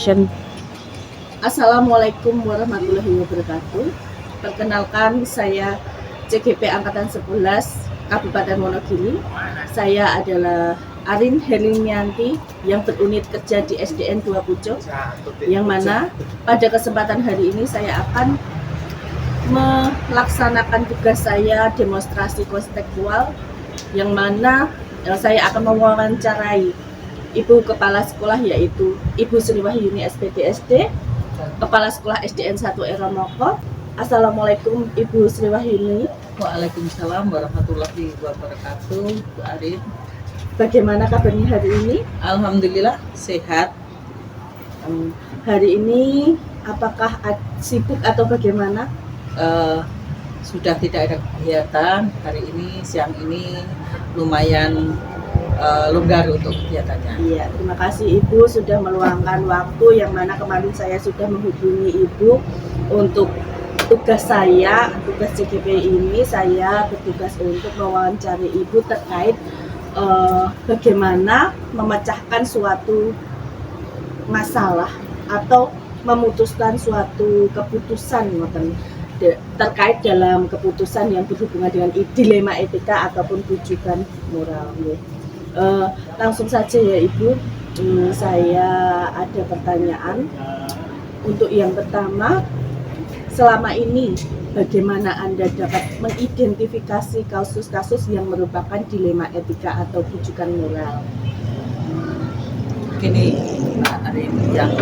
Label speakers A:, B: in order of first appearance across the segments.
A: action. Assalamualaikum warahmatullahi wabarakatuh. Perkenalkan, saya CGP Angkatan 11 Kabupaten Wonogiri. Saya adalah Arin Helinianti yang berunit kerja di SDN 2 Pucuk, yang mana pada kesempatan hari ini saya akan melaksanakan tugas saya demonstrasi konstekstual, yang mana saya akan mewawancarai Ibu Kepala Sekolah, yaitu Ibu Sri Wahyuni SPD, Kepala Sekolah SDN 1 Eronoko. Assalamualaikum Ibu Sri Wahyuni.
B: Waalaikumsalam warahmatullahi wabarakatuh, Bu Arin.
A: Bagaimana kabarnya hari ini?
B: Alhamdulillah sehat.
A: Hari ini apakah sibuk atau bagaimana?
B: Sudah tidak ada kegiatan hari ini, siang ini lumayan longgar untuk kegiatannya.
A: Iya, terima kasih Ibu sudah meluangkan waktu, yang mana kemarin saya sudah menghubungi Ibu untuk tugas CGP ini. Saya bertugas untuk mewawancari Ibu terkait bagaimana memecahkan suatu masalah atau memutuskan suatu keputusan terkait dalam keputusan yang berhubungan dengan dilema etika ataupun rujukan moral. Langsung saja ya Ibu, saya ada pertanyaan. Untuk yang pertama, selama ini bagaimana Anda dapat mengidentifikasi kasus-kasus yang merupakan dilema etika atau rujukan moral?
B: Gini, Pak Arin, yang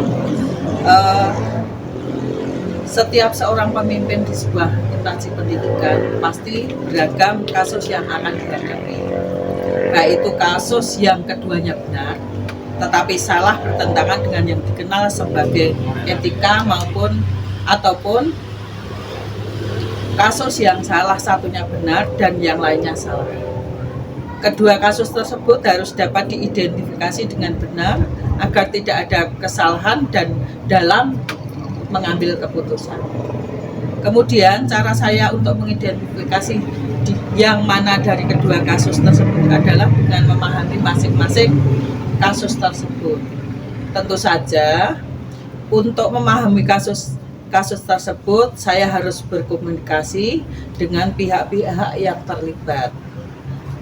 B: setiap seorang pemimpin di sebuah instansi pendidikan pasti beragam kasus yang akan dihadapi. Baik itu kasus yang keduanya benar, tetapi salah bertentangan dengan yang dikenal sebagai etika, ataupun kasus yang salah satunya benar dan yang lainnya salah. Kedua kasus tersebut harus dapat diidentifikasi dengan benar agar tidak ada kesalahan dan dalam mengambil keputusan. Kemudian cara saya untuk mengidentifikasi yang mana dari kedua kasus tersebut adalah dengan memahami masing-masing kasus tersebut. Tentu saja untuk memahami kasus tersebut saya harus berkomunikasi dengan pihak-pihak yang terlibat.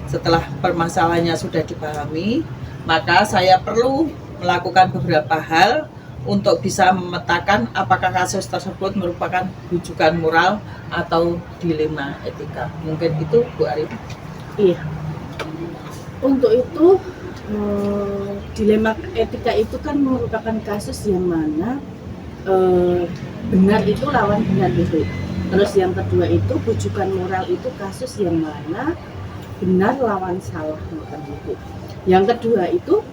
B: Setelah permasalahannya sudah dipahami, maka saya perlu melakukan beberapa hal untuk bisa memetakan apakah kasus tersebut merupakan rujukan moral atau dilema etika. Mungkin itu Bu Arin.
A: Iya. Untuk itu dilema etika itu kan merupakan kasus yang mana benar itu lawan benar gitu. Terus yang kedua itu rujukan moral itu kasus yang mana benar lawan salah gitu. Yang kedua itu,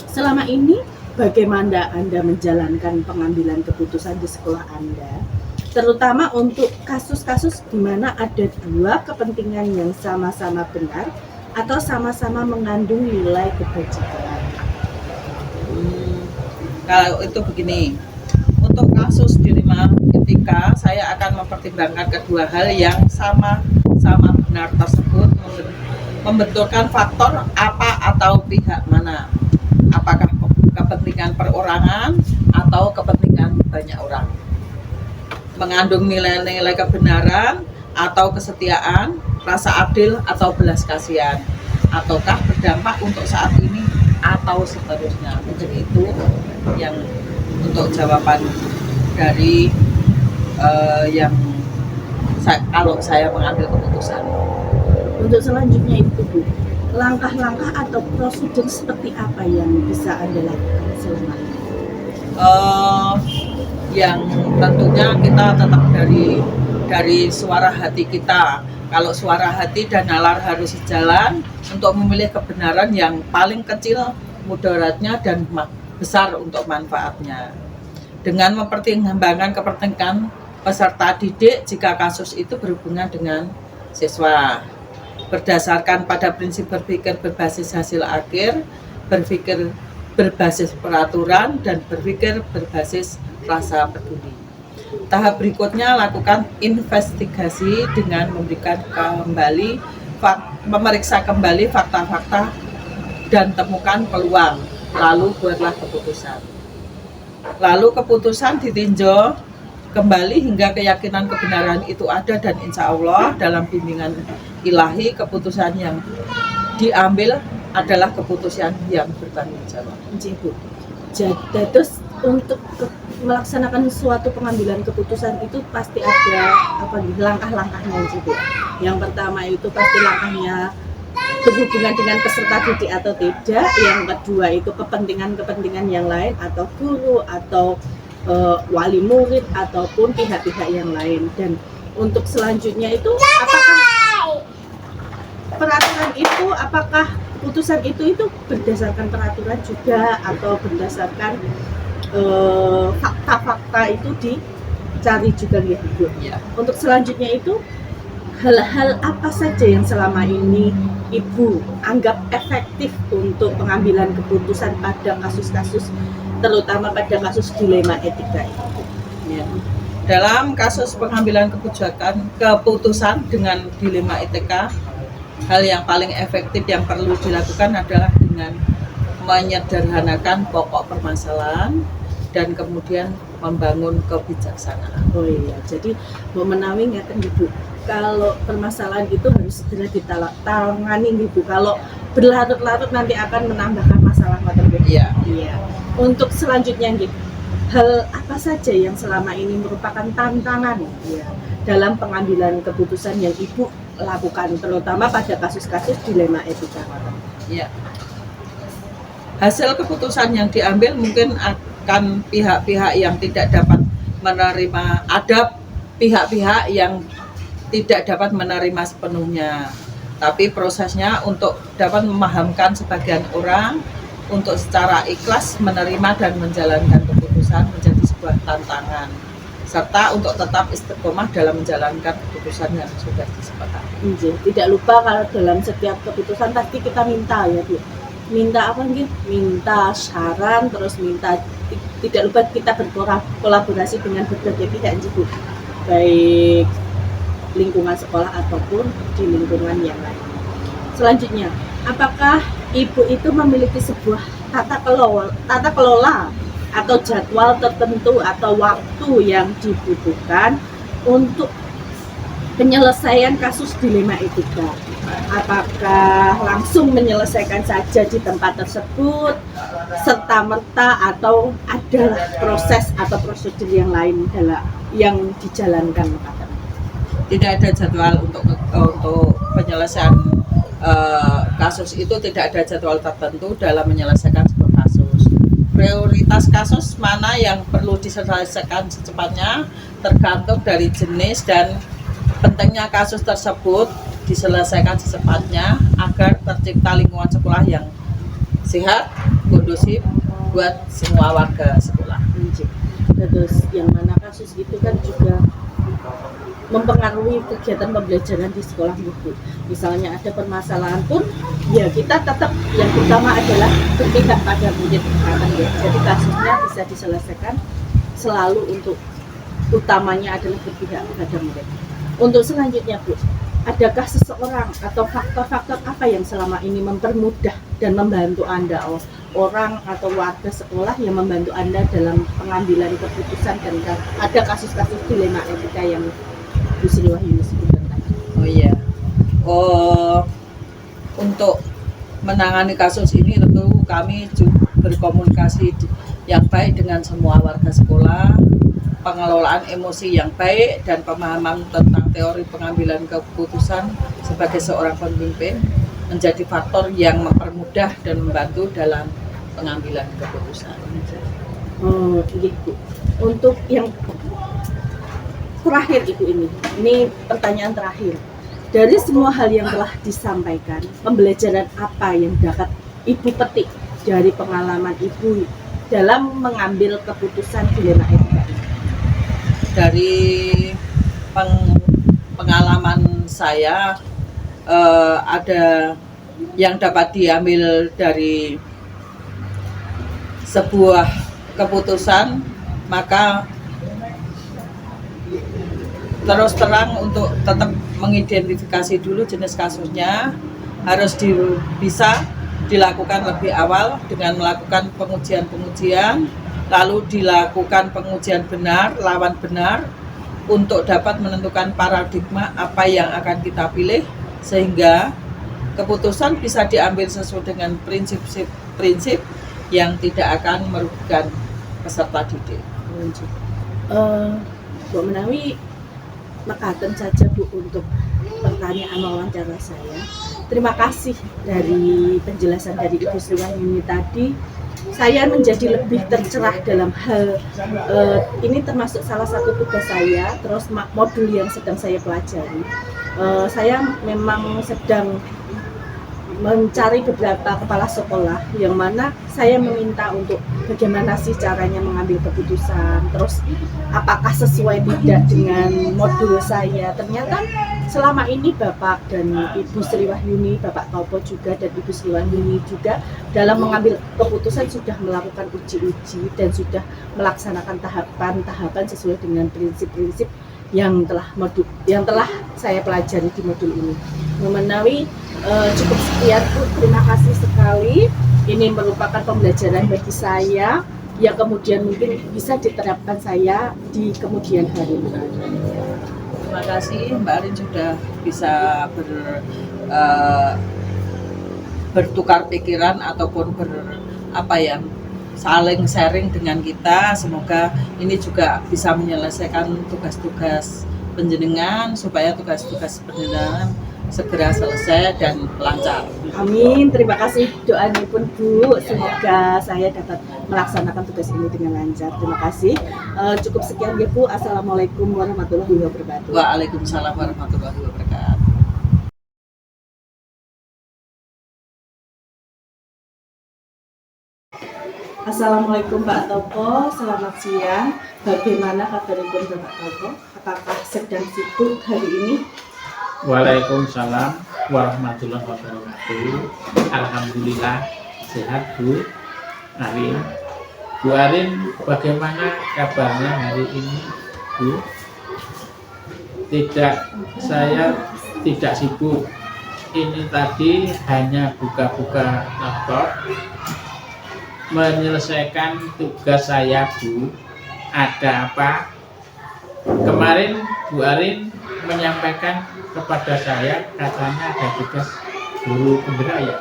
A: selama ini bagaimana Anda menjalankan pengambilan keputusan di sekolah Anda, terutama untuk kasus-kasus di mana ada dua kepentingan yang sama-sama benar atau sama-sama mengandung nilai kebajikan?
B: Kalau itu begini, untuk kasus dilema etika, saya akan mempertimbangkan kedua hal yang sama-sama benar tersebut, membenturkan faktor apa atau pihak mana, apakah kepentingan perorangan atau kepentingan banyak orang, mengandung nilai-nilai kebenaran atau kesetiaan, rasa adil atau belas kasihan, ataukah berdampak untuk saat ini atau seterusnya. Mungkin itu yang untuk jawaban dari kalau saya mengambil keputusan.
A: Untuk selanjutnya itu Bu, langkah-langkah atau prosedur seperti apa yang bisa Anda lakukan selama ini?
B: Yang tentunya kita tetap dari suara hati kita. Kalau suara hati dan nalar harus sejalan untuk memilih kebenaran yang paling kecil mudaratnya dan besar untuk manfaatnya. Dengan mempertimbangkan kepentingan peserta didik jika kasus itu berhubungan dengan siswa. Berdasarkan pada prinsip berpikir berbasis hasil akhir, berpikir berbasis peraturan, dan berpikir berbasis rasa peduli. Tahap berikutnya, lakukan investigasi dengan memeriksa kembali fakta-fakta dan temukan peluang, lalu buatlah keputusan. Lalu keputusan ditinjau kembali hingga keyakinan kebenaran itu ada, dan insya Allah dalam bimbingan ilahi keputusan yang diambil adalah keputusan yang bertanggung jawab.
A: Bu. Jadi terus untuk melaksanakan suatu pengambilan keputusan itu pasti ada langkah-langkahnya Bu. Yang pertama itu pasti langkahnya berhubungan dengan peserta didik atau tidak. Yang kedua itu kepentingan-kepentingan yang lain atau guru atau wali murid ataupun pihak-pihak yang lain. Dan untuk selanjutnya itu apakah peraturan itu, apakah keputusan itu berdasarkan peraturan juga atau berdasarkan fakta-fakta itu dicari juga ya Bu.
B: Ya.
A: Untuk selanjutnya itu hal-hal apa saja yang selama ini Ibu anggap efektif untuk pengambilan keputusan pada kasus-kasus, terutama pada kasus dilema etika itu?
B: Ya. Dalam kasus pengambilan keputusan dengan dilema etika, hal yang paling efektif yang perlu dilakukan adalah dengan menyederhanakan pokok permasalahan dan kemudian membangun kebijaksanaan.
A: Oh iya, jadi memenawi ngeten Ibu. Kalau permasalahan itu harus segera ditangani Ibu. Kalau berlarut-larut nanti akan menambahkan masalah Ibu.
B: Iya.
A: Iya. Untuk selanjutnya Ibu, hal apa saja yang selama ini merupakan tantangan ya dalam pengambilan keputusan yang Ibu lakukan, terutama pada kasus-kasus dilema etika?
B: Ya. Hasil keputusan yang diambil mungkin akan pihak-pihak yang tidak dapat menerima, ada pihak-pihak yang tidak dapat menerima sepenuhnya. Tapi prosesnya untuk dapat memahamkan sebagian orang untuk secara ikhlas menerima dan menjalankan keputusan menjadi sebuah tantangan, serta untuk tetap istiqomah dalam menjalankan keputusan yang sudah disepakati.
A: Tidak lupa kalau dalam setiap keputusan pasti kita minta ya Bu. Minta apa gitu? Minta saran, terus minta, tidak lupa kita berkolaborasi dengan berbagai pihak Bu. Baik lingkungan sekolah ataupun di lingkungan yang lain. Selanjutnya, apakah Ibu itu memiliki sebuah tata kelola atau jadwal tertentu atau waktu yang dibutuhkan untuk penyelesaian kasus dilema etika? Apakah langsung menyelesaikan saja di tempat tersebut serta merta atau ada proses atau prosedur yang lain yang dijalankan?
B: Tidak ada jadwal untuk penyelesaian kasus itu, tidak ada jadwal tertentu dalam menyelesaikan sebuah kasus. Prioritas kasus mana yang perlu diselesaikan secepatnya tergantung dari jenis dan pentingnya kasus tersebut diselesaikan secepatnya agar tercipta lingkungan sekolah yang sehat, kondusif buat semua warga sekolah.
A: Terus yang mana kasus itu kan juga mempengaruhi kegiatan pembelajaran di sekolah Bu. Misalnya ada permasalahan pun ya kita tetap yang utama adalah berpihak pada murid. Jadi kasusnya bisa diselesaikan selalu untuk utamanya adalah berpihak pada murid. Untuk selanjutnya Bu, adakah seseorang atau faktor-faktor apa yang selama ini mempermudah dan membantu Anda, orang atau warga sekolah yang membantu Anda dalam pengambilan keputusan dan ada kasus-kasus dilema etika yang Bu Sri Wahyuni sebutkan tadi?
B: Oh iya. Untuk menangani kasus ini tentu kami juga berkomunikasi yang baik dengan semua warga sekolah, pengelolaan emosi yang baik dan pemahaman tentang teori pengambilan keputusan sebagai seorang pemimpin menjadi faktor yang mempermudah dan membantu dalam pengambilan keputusan.
A: Gitu. Untuk yang terakhir Ibu, ini pertanyaan terakhir. Dari semua hal yang telah disampaikan, pembelajaran apa yang dapat Ibu petik dari pengalaman Ibu dalam mengambil keputusan dilema etika ini?
B: Dari pengalaman saya, ada yang dapat diambil dari sebuah keputusan, maka terus terang untuk tetap mengidentifikasi dulu jenis kasusnya, harus bisa dilakukan lebih awal dengan melakukan pengujian-pengujian lalu dilakukan pengujian benar, lawan benar, untuk dapat menentukan paradigma apa yang akan kita pilih, sehingga keputusan bisa diambil sesuai dengan prinsip yang tidak akan merugikan peserta didik.
A: Bu menawi mekaten saja Bu untuk pertanyaan wawancara saya. Terima kasih dari penjelasan dari Ibu Sri Wahyuni tadi. Saya menjadi lebih tercerah dalam hal ini, termasuk salah satu tugas saya, terus modul yang sedang saya pelajari. Saya memang sedang mencari beberapa kepala sekolah yang mana saya meminta untuk bagaimana sih caranya mengambil keputusan, terus apakah sesuai tidak dengan modul saya. Ternyata selama ini Bapak dan Ibu Sri Wahyuni, Bapak Topo juga dan Ibu Sri Wahyuni juga dalam mengambil keputusan sudah melakukan uji-uji dan sudah melaksanakan tahapan-tahapan sesuai dengan prinsip-prinsip yang telah saya pelajari di modul ini. Menawi cukup sekian Bu, terima kasih sekali. Ini merupakan pembelajaran bagi saya yang kemudian mungkin bisa diterapkan saya di kemudian hari.
B: Terima kasih Mbak Arin sudah bisa bertukar pikiran ataupun saling sharing dengan kita. Semoga ini juga bisa menyelesaikan tugas-tugas penjenengan supaya tugas-tugas penjenengan segera selesai dan lancar.
A: Amin. Terima kasih doanya pun Bu. Semoga saya dapat melaksanakan tugas ini dengan lancar. Terima kasih. Cukup sekian ya Bu. Assalamualaikum warahmatullahi wabarakatuh.
B: Waalaikumsalam warahmatullahi wabarakatuh.
A: Assalamualaikum Pak Topo, selamat siang. Bagaimana kabaripun Bapak Topo? Apakah sedang sibuk hari ini?
C: Waalaikumsalam warahmatullahi wabarakatuh. Alhamdulillah sehat Bu Arin. Bu Arin, bagaimana kabarnya hari ini Bu? Saya tidak sibuk. Ini tadi hanya buka-buka laptop menyelesaikan tugas saya Bu. Ada apa? Kemarin Bu Arin menyampaikan kepada saya katanya ada tugas guru penggerak ya?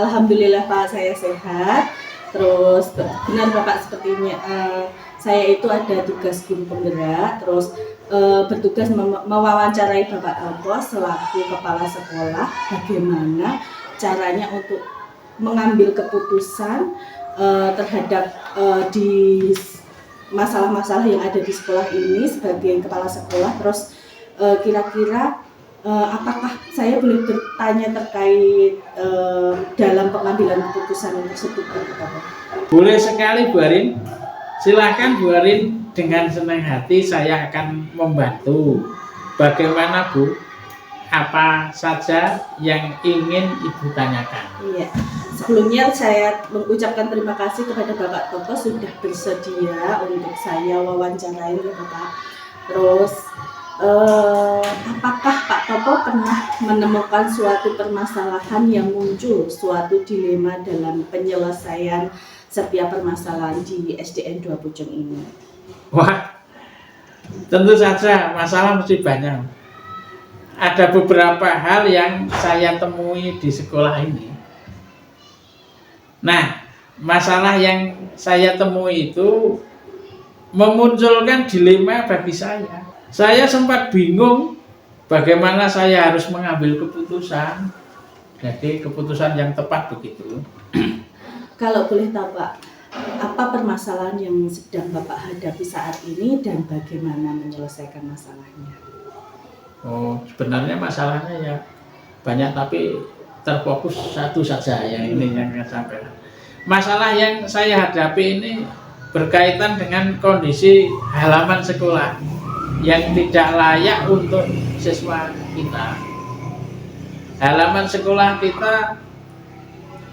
A: Alhamdulillah Pak, saya sehat. Terus benar Bapak, sepertinya saya itu ada tugas guru penggerak. Terus bertugas mewawancarai Bapak Topo selaku kepala sekolah bagaimana caranya untuk mengambil keputusan terhadap di masalah-masalah yang ada di sekolah ini sebagai kepala sekolah. Terus kira-kira apakah saya boleh bertanya terkait dalam pengambilan keputusan tersebut?
C: Boleh sekali Bu Arin. Silakan Bu Arin, dengan senang hati saya akan membantu. Bagaimana Bu? Apa saja yang ingin Ibu tanyakan?
A: Iya. Sebelumnya saya mengucapkan terima kasih kepada Bapak Topo sudah bersedia untuk saya wawancarai ya Bapak. Terus apakah Pak Topo pernah menemukan suatu permasalahan yang muncul, suatu dilema dalam penyelesaian setiap permasalahan di SDN 2 Pucung ini?
C: Wah, tentu saja masalah mesti banyak. Ada beberapa hal yang saya temui di sekolah ini. Nah, masalah yang saya temui itu memunculkan dilema bagi saya. Saya sempat bingung bagaimana saya harus mengambil keputusan. Jadi keputusan yang tepat begitu.
A: Kalau boleh tahu Pak, apa permasalahan yang sedang Bapak hadapi saat ini dan bagaimana menyelesaikan masalahnya?
C: Oh, sebenarnya masalahnya ya banyak, tapi terfokus satu saja yang ini yang saya sampaikan. Masalah yang saya hadapi ini berkaitan dengan kondisi halaman sekolah yang tidak layak untuk siswa kita. Halaman sekolah kita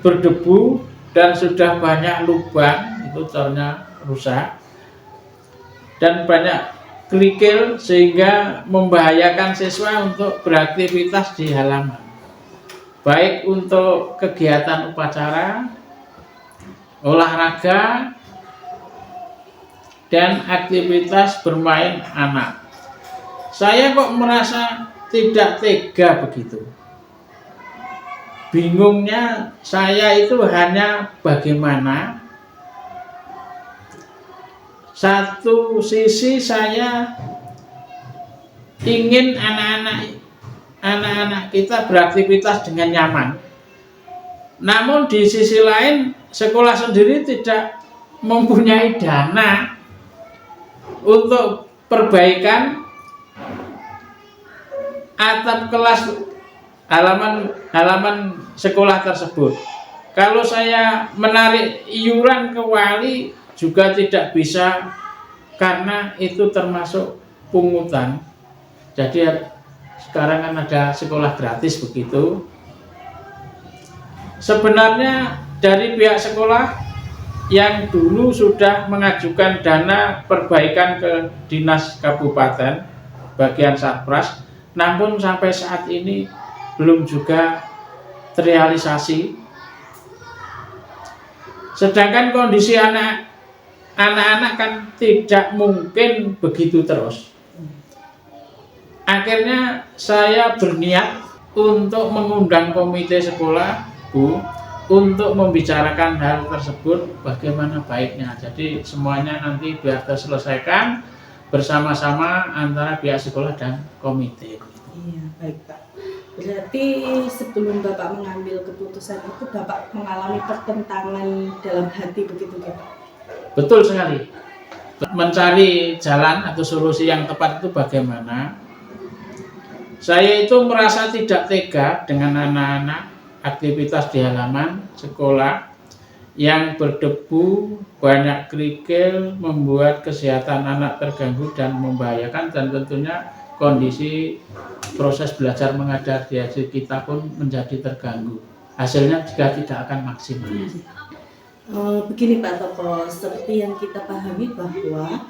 C: berdebu dan sudah banyak lubang, itu cornya rusak, dan banyak kerikil sehingga membahayakan siswa untuk beraktivitas di halaman, baik untuk kegiatan upacara, olahraga, dan aktivitas bermain anak. Saya kok merasa tidak tega begitu. Bingungnya saya itu hanya bagaimana satu sisi saya ingin anak-anak kita beraktivitas dengan nyaman. Namun di sisi lain sekolah sendiri tidak mempunyai dana untuk perbaikan atap kelas halaman sekolah tersebut. Kalau saya menarik iuran ke wali juga tidak bisa karena itu termasuk pungutan. Jadi sekarang kan ada sekolah gratis begitu. Sebenarnya dari pihak sekolah yang dulu sudah mengajukan dana perbaikan ke Dinas Kabupaten bagian Satpras, namun sampai saat ini belum juga terrealisasi. Sedangkan kondisi anak-anak kan tidak mungkin begitu terus. Akhirnya saya berniat untuk mengundang komite sekolah, Bu, untuk membicarakan hal tersebut bagaimana baiknya. Jadi semuanya nanti biar terselesaikan bersama-sama antara pihak sekolah dan komite.
A: Iya, baik Pak. Berarti sebelum Bapak mengambil keputusan itu Bapak mengalami pertentangan dalam hati begitu ya Pak?
C: Betul sekali. Mencari jalan atau solusi yang tepat itu bagaimana? Saya itu merasa tidak tega dengan anak-anak aktivitas di halaman sekolah yang berdebu, banyak kerikil, membuat kesehatan anak terganggu dan membahayakan, dan tentunya kondisi proses belajar mengajar di hasil kita pun menjadi terganggu. Hasilnya juga tidak akan maksimal.
A: Begini Pak Toko, seperti yang kita pahami bahwa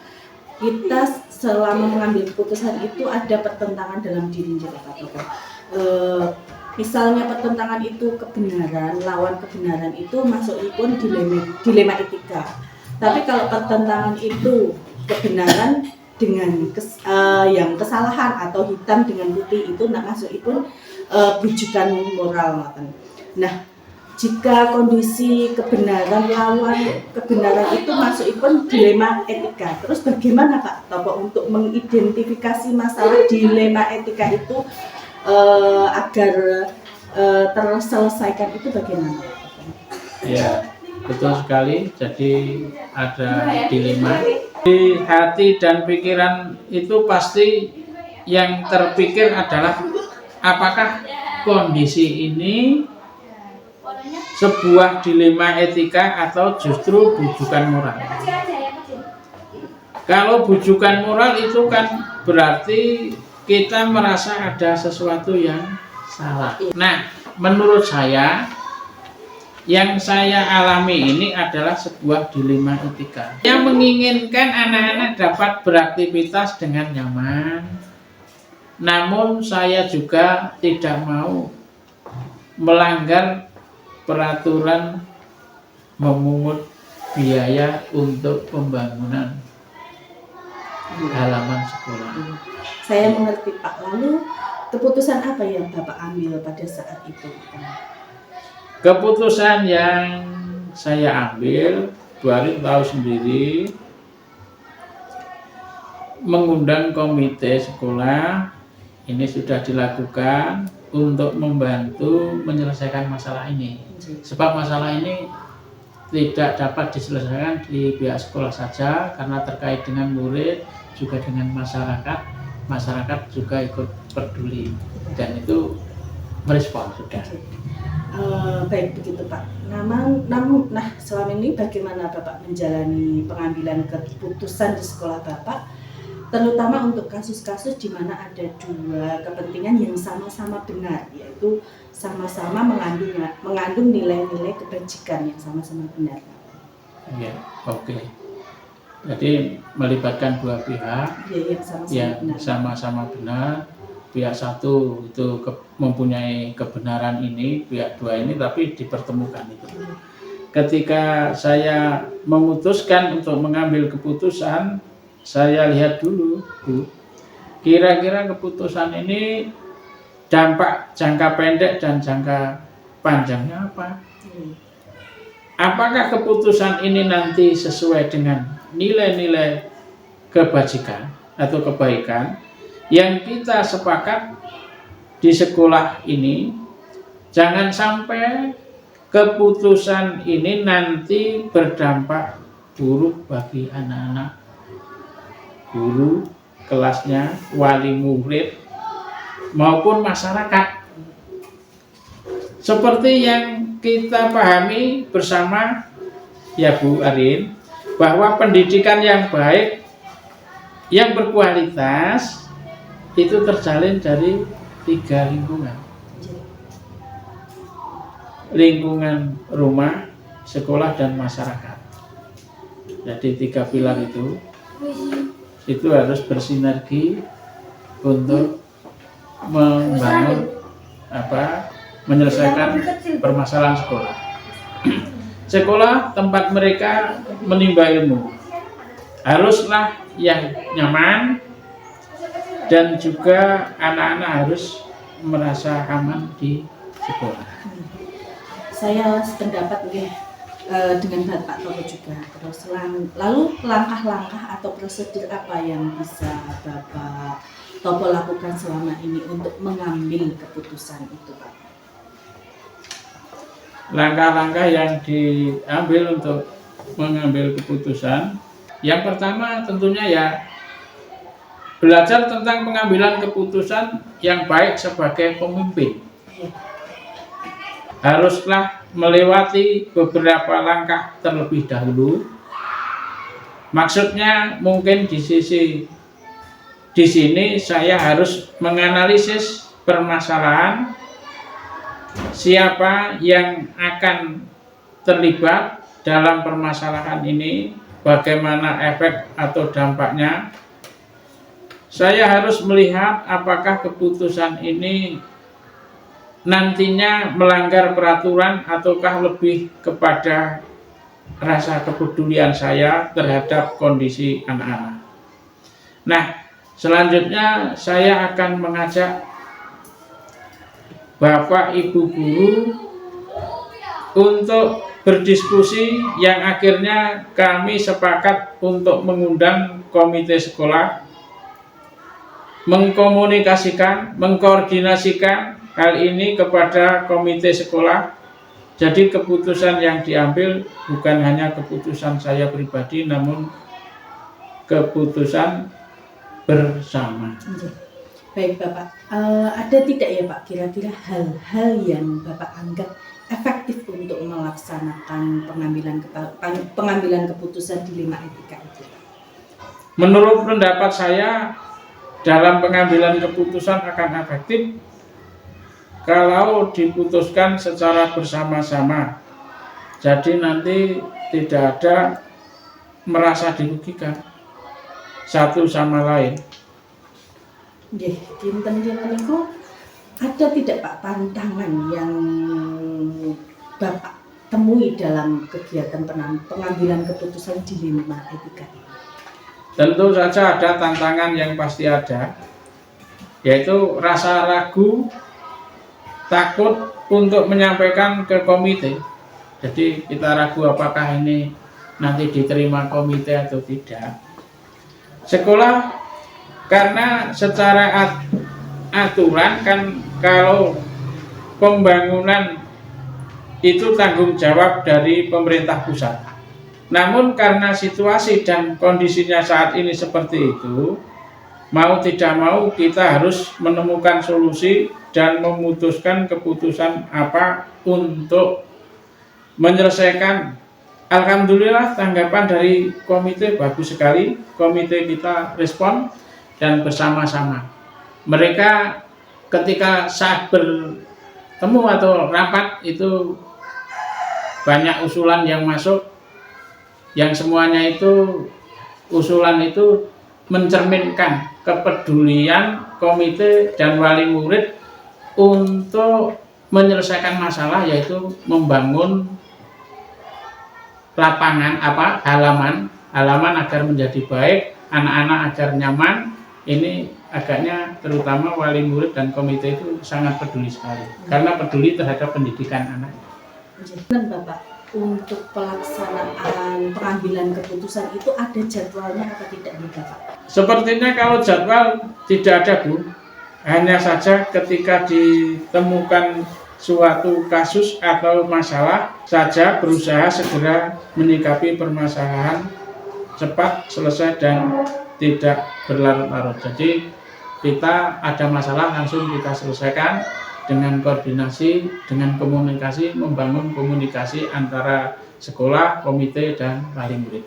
A: kita selama mengambil keputusan itu ada pertentangan dalam diri kita Pak Toko. Misalnya pertentangan itu kebenaran, lawan kebenaran itu masukipun dilema etika. Tapi kalau pertentangan itu kebenaran dengan yang kesalahan atau hitam dengan putih itu masukipun bujukan moral. Nah, jika kondisi kebenaran lawan kebenaran itu masukipun dilema etika, terus bagaimana Pak Toko untuk mengidentifikasi masalah dilema etika itu agar terselesaikan itu bagaimana?
C: Ya, betul sekali. Jadi ada dilema di hati dan pikiran itu, pasti yang terpikir adalah apakah kondisi ini sebuah dilema etika atau justru bujukan moral. Kalau bujukan moral itu kan berarti kita merasa ada sesuatu yang salah. Nah, menurut saya yang saya alami ini adalah sebuah dilema etika yang menginginkan anak-anak dapat beraktivitas dengan nyaman. Namun saya juga tidak mau melanggar peraturan memungut biaya untuk pembangunan halaman sekolah.
A: Saya mengerti Pak. Lalu keputusan apa yang Bapak ambil pada saat itu?
C: Keputusan yang saya ambil, Bu Arif tahu sendiri, mengundang komite sekolah. Ini sudah dilakukan untuk membantu menyelesaikan masalah ini. Sebab masalah ini tidak dapat diselesaikan di pihak sekolah saja, karena terkait dengan murid, juga dengan masyarakat. Masyarakat juga ikut peduli dan itu merespon sudah.
A: Baik begitu Pak. Nah selama ini bagaimana Bapak menjalani pengambilan keputusan di sekolah Bapak, terutama untuk kasus-kasus di mana ada dua kepentingan yang sama-sama benar, yaitu sama-sama mengandung nilai-nilai kebajikan yang sama-sama benar.
C: Ya, oke. Jadi melibatkan dua pihak yang sama-sama benar. Pihak satu itu mempunyai kebenaran ini, pihak dua ini tapi dipertemukan itu. ketika saya memutuskan untuk mengambil keputusan, saya lihat dulu, Bu, kira-kira keputusan ini dampak jangka pendek dan jangka panjangnya apa? Apakah keputusan ini nanti sesuai dengan nilai-nilai kebajikan atau kebaikan yang kita sepakat di sekolah ini? Jangan sampai keputusan ini nanti berdampak buruk bagi anak-anak, guru, kelasnya, wali murid, maupun masyarakat. Seperti yang kita pahami bersama, ya Bu Arin, bahwa pendidikan yang baik, yang berkualitas, itu terjalin dari 3 lingkungan. Lingkungan rumah, sekolah, dan masyarakat. Jadi 3 pilar itu harus bersinergi untuk membangun menyelesaikan permasalahan sekolah. Sekolah tempat mereka menimba ilmu haruslah yang nyaman, dan juga anak-anak harus merasa aman di sekolah.
A: Saya sependapat dengan Bapak Topo juga. Terus lalu langkah-langkah atau prosedur apa yang bisa Bapak Topo lakukan selama ini untuk mengambil keputusan itu, Pak?
C: Langkah-langkah yang diambil untuk mengambil keputusan, yang pertama tentunya ya belajar tentang pengambilan keputusan yang baik sebagai pemimpin. Haruslah melewati beberapa langkah terlebih dahulu. Maksudnya mungkin di sini saya harus menganalisis permasalahan, siapa yang akan terlibat dalam permasalahan ini, bagaimana efek atau dampaknya. Saya harus melihat apakah keputusan ini nantinya melanggar peraturan ataukah lebih kepada rasa kepedulian saya terhadap kondisi anak-anak. Nah, selanjutnya saya akan mengajak Bapak Ibu guru untuk berdiskusi, yang akhirnya kami sepakat untuk mengundang komite sekolah, mengkomunikasikan, mengkoordinasikan hal ini kepada komite sekolah. Jadi keputusan yang diambil bukan hanya keputusan saya pribadi, namun keputusan bersama.
A: Baik Bapak, ada tidak ya Pak kira-kira hal-hal yang Bapak anggap efektif untuk melaksanakan pengambilan keputusan di 5 etika itu?
C: Menurut pendapat saya, dalam pengambilan keputusan akan efektif kalau diputuskan secara bersama-sama. Jadi nanti tidak ada merasa dirugikan satu sama lain.
A: Nggih, dinten-dinten niku ada tidak Pak tantangan yang Bapak temui dalam kegiatan pengambilan keputusan di 5 etika ini?
C: Tentu saja ada tantangan yang pasti ada, yaitu rasa ragu, takut untuk menyampaikan ke komite. Jadi kita ragu apakah ini nanti diterima komite atau tidak. Sekolah, karena secara aturan kan kalau pembangunan itu tanggung jawab dari pemerintah pusat. Namun karena situasi dan kondisinya saat ini seperti itu, mau tidak mau kita harus menemukan solusi dan memutuskan keputusan apa untuk menyelesaikan. Alhamdulillah tanggapan dari komite bagus sekali. Komite kita respon dan bersama-sama. Mereka ketika saat bertemu atau rapat itu banyak usulan yang masuk, yang semuanya itu usulan itu mencerminkan kepedulian komite dan wali murid untuk menyelesaikan masalah, yaitu membangun lapangan halaman agar menjadi baik, anak-anak agar nyaman. Ini agaknya terutama wali murid dan komite itu sangat peduli sekali karena peduli terhadap pendidikan anak.
A: Dan Bapak, untuk pelaksanaan pengambilan keputusan itu ada jadwalnya apa tidak nih Bapak?
C: Sepertinya kalau jadwal tidak ada Bu, hanya saja ketika ditemukan suatu kasus atau masalah saja berusaha segera menyikapi permasalahan cepat selesai dan tidak berlarut-larut. Jadi kita ada masalah langsung kita selesaikan dengan koordinasi, dengan komunikasi, membangun komunikasi antara sekolah, komite, dan wali murid.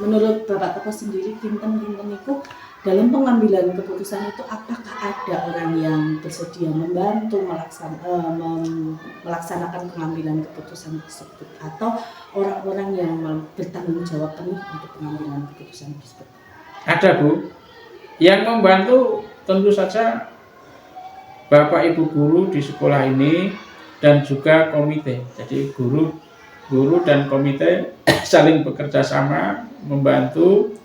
A: Menurut Bapak Toko sendiri, kinten-kinten itu dalam pengambilan keputusan itu apakah ada orang yang bersedia membantu melaksanakan pengambilan keputusan tersebut atau orang-orang yang bertanggung jawab penuh untuk pengambilan keputusan tersebut?
C: Ada Bu, yang membantu tentu saja Bapak Ibu guru di sekolah ini dan juga komite. Jadi guru dan komite saling bekerja sama membantu.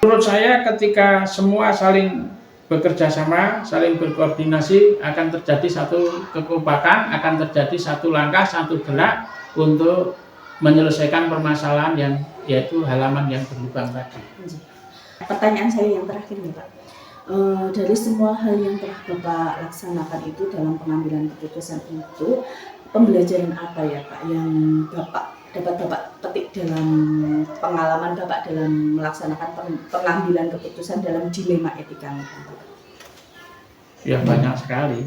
C: Menurut saya ketika semua saling bekerja sama, saling berkoordinasi akan terjadi satu kekompakan, akan terjadi satu langkah, satu gerak untuk menyelesaikan permasalahan yang yaitu halaman yang berlubang tadi.
A: Pertanyaan saya yang terakhir nih Pak, dari semua hal yang telah Bapak laksanakan itu dalam pengambilan keputusan itu, pembelajaran apa ya Pak yang dapat Bapak petik dalam pengalaman Bapak dalam melaksanakan pengambilan keputusan dalam dilema etika Bapak?
C: Ya banyak sekali.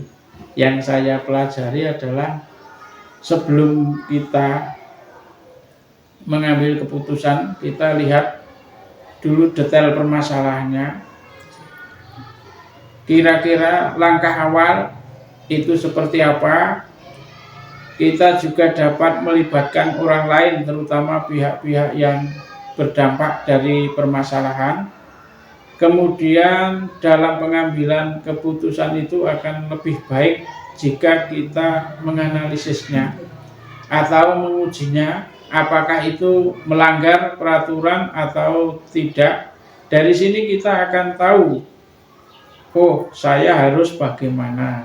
C: Yang saya pelajari adalah sebelum kita mengambil keputusan, kita lihat dulu detail permasalahannya. Kira-kira langkah awal itu seperti apa. Kita juga dapat melibatkan orang lain, terutama pihak-pihak yang berdampak dari permasalahan. Kemudian dalam pengambilan keputusan itu akan lebih baik jika kita menganalisisnya atau mengujinya, apakah itu melanggar peraturan atau tidak. Dari sini kita akan tahu, oh saya harus bagaimana.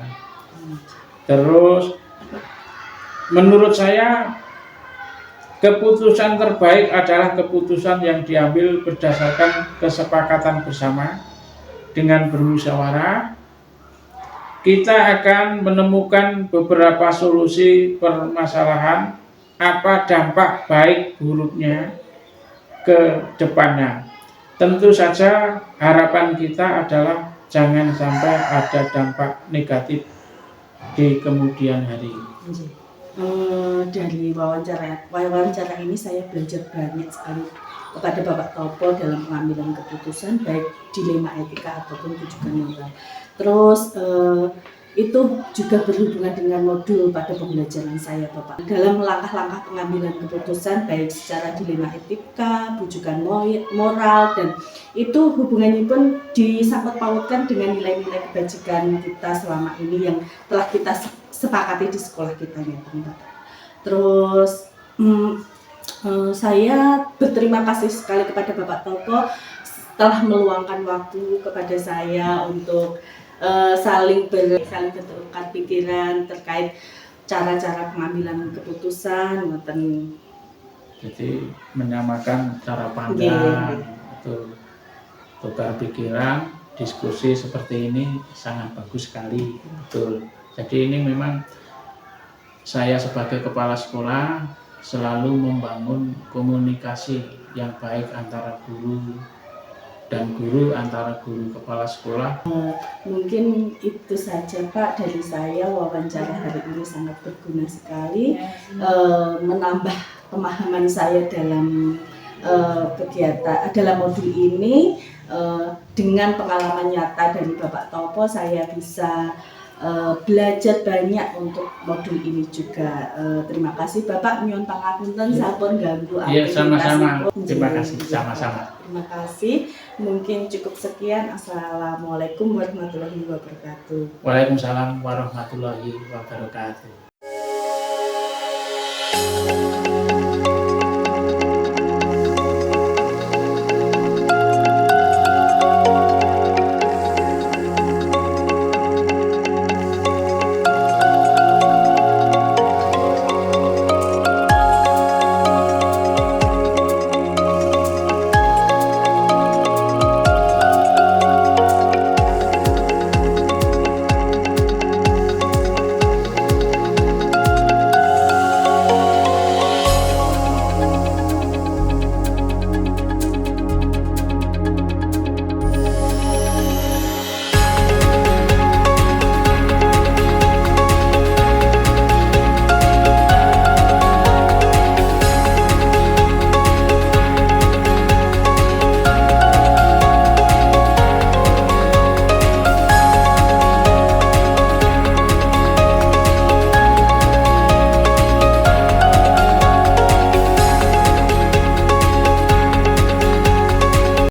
C: Terus menurut saya keputusan terbaik adalah keputusan yang diambil berdasarkan kesepakatan bersama dengan bermusyawarah. Kita akan menemukan beberapa solusi permasalahan, apa dampak baik buruknya ke depannya. Tentu saja harapan kita adalah jangan sampai ada dampak negatif di kemudian hari.
A: Dari wawancara ini saya belajar banyak sekali kepada Bapak Topo dalam pengambilan keputusan baik dilema etika ataupun rujukan moral. Terus itu juga berhubungan dengan modul pada pembelajaran saya Bapak dalam langkah-langkah pengambilan keputusan baik secara dilema etika, rujukan moral, dan itu hubungannya pun disangkut pautkan dengan nilai-nilai kebajikan kita selama ini yang telah kita sepakati di sekolah kita ya Bapak. Terus saya berterima kasih sekali kepada Bapak Topo telah meluangkan waktu kepada saya untuk saling bertukar pikiran terkait cara-cara pengambilan keputusan.
C: Jadi menyamakan cara pandang, tukar pikiran, diskusi seperti ini sangat bagus sekali, betul. Jadi ini memang saya sebagai kepala sekolah selalu membangun komunikasi yang baik antara guru dan guru, antara guru kepala sekolah.
A: Mungkin itu saja Pak dari saya, wawancara hari ini sangat berguna sekali, menambah pemahaman saya dalam kegiatan dalam modul ini. Dengan pengalaman nyata dari Bapak Topo saya bisa belajar banyak untuk modul ini juga. Terima kasih Bapak, nyuwun pangapunten sampun ganggu aktivitas.
C: Iya, sama-sama. Terima kasih, sama-sama.
A: Terima kasih. Mungkin cukup sekian. Assalamualaikum warahmatullahi wabarakatuh.
C: Waalaikumsalam warahmatullahi wabarakatuh.